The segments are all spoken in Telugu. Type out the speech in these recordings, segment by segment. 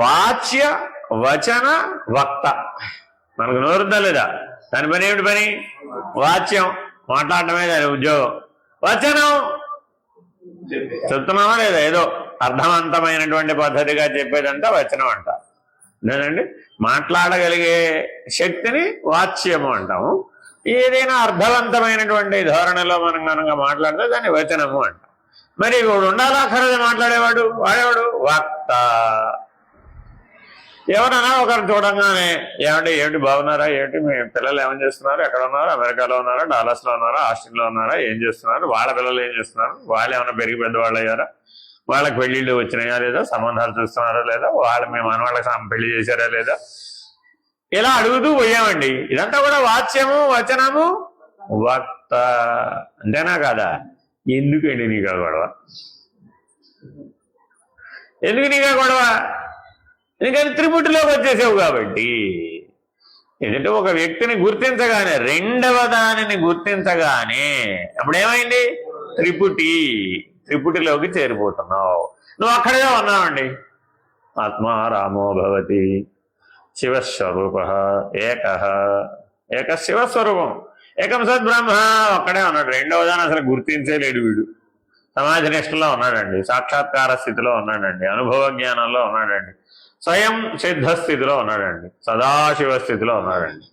వాచ్య వచన వక్త. మనకు నోరుద్దా లేదా? దాని పని ఏమిటి? పని వాచ్యం, మాట్లాడటమే దాని ఉద్యోగం. వచనం చెప్తున్నామా లేదా? ఏదో అర్థవంతమైనటువంటి పద్ధతిగా చెప్పేదంతా వచనం అంట. లేదండి, మాట్లాడగలిగే శక్తిని వాచ్యము అంటాము. ఏదైనా అర్థవంతమైనటువంటి ధోరణిలో మనం కనుక మాట్లాడితే దాన్ని వచనము అంట. మరి వాడు ఉండాలా ఖరీదు మాట్లాడేవాడు? వాడేవాడు వక్త. ఎవరన్నా ఒకరు చూడంగానే ఏమిటి బాగున్నారా, ఏమిటి మీ పిల్లలు ఏమని చేస్తున్నారు, ఎక్కడ ఉన్నారు, అమెరికాలో ఉన్నారా, డాలస్లో ఉన్నారా, ఆస్ట్రేలియాలో ఉన్నారా, ఏం చేస్తున్నారు, వాళ్ళ పిల్లలు ఏం చేస్తున్నారు, వాళ్ళు ఏమైనా పెరిగి పెద్దవాళ్ళు అయ్యారా, వాళ్ళకి పెళ్ళిళ్ళు వచ్చినాయా లేదా, సంబంధాలు చూస్తున్నారా లేదా, మీ మనవాళ్ళకి పెళ్లి చేశారా లేదా, ఇలా అడుగుతూ పోయామండి. ఇదంతా కూడా వాచ్యము వచనము వక్త. అంతేనా కాదా? ఎందుకండి నీకు గొడవ? ఎందుకు నీకు గొడవ? ఎందుకని త్రిపుటిలోకి వచ్చేసావు కాబట్టి. ఎందుకంటే ఒక వ్యక్తిని గుర్తించగానే, రెండవ దానిని గుర్తించగానే అప్పుడేమైంది? త్రిపుటిలోకి చేరిపోతున్నావు. నువ్వు అక్కడే ఉన్నావండి. ఆత్మా రామో భవతి, శివస్వరూప ఏక శివస్వరూపం, ఏకం సద్బ్రహ్మ. అక్కడే ఉన్నాడు. రెండవ దాన్ని అసలు గుర్తించేలేడు వీడు. సమాజ నిష్టలో ఉన్నాడండి, సాక్షాత్కార స్థితిలో ఉన్నాడండి, అనుభవ జ్ఞానంలో ఉన్నాడండి, స్వయం సిద్ధ స్థితిలో ఉన్నాడండి, సదాశివ స్థితిలో ఉన్నాడండి.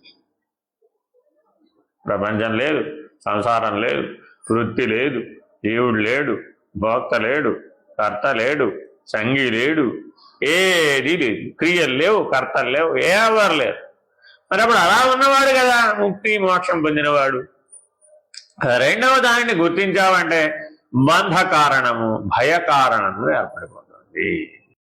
ప్రపంచం లేదు, సంసారం లేదు, వృత్తి లేదు, దేవుడు లేడు, భోక్త లేడు, కర్త లేడు, సంగి లేడు, ఏది లేదు, క్రియలు లేవు, కర్తలు లేవు, ఎవరు లేరు. మరి అప్పుడు అలా ఉన్నవాడు కదా ముక్తి మోక్షం పొందినవాడు. రెండవ దానిని గుర్తించావంటే బంధ కారణము, భయ కారణము ఏర్పడిపోతుంది.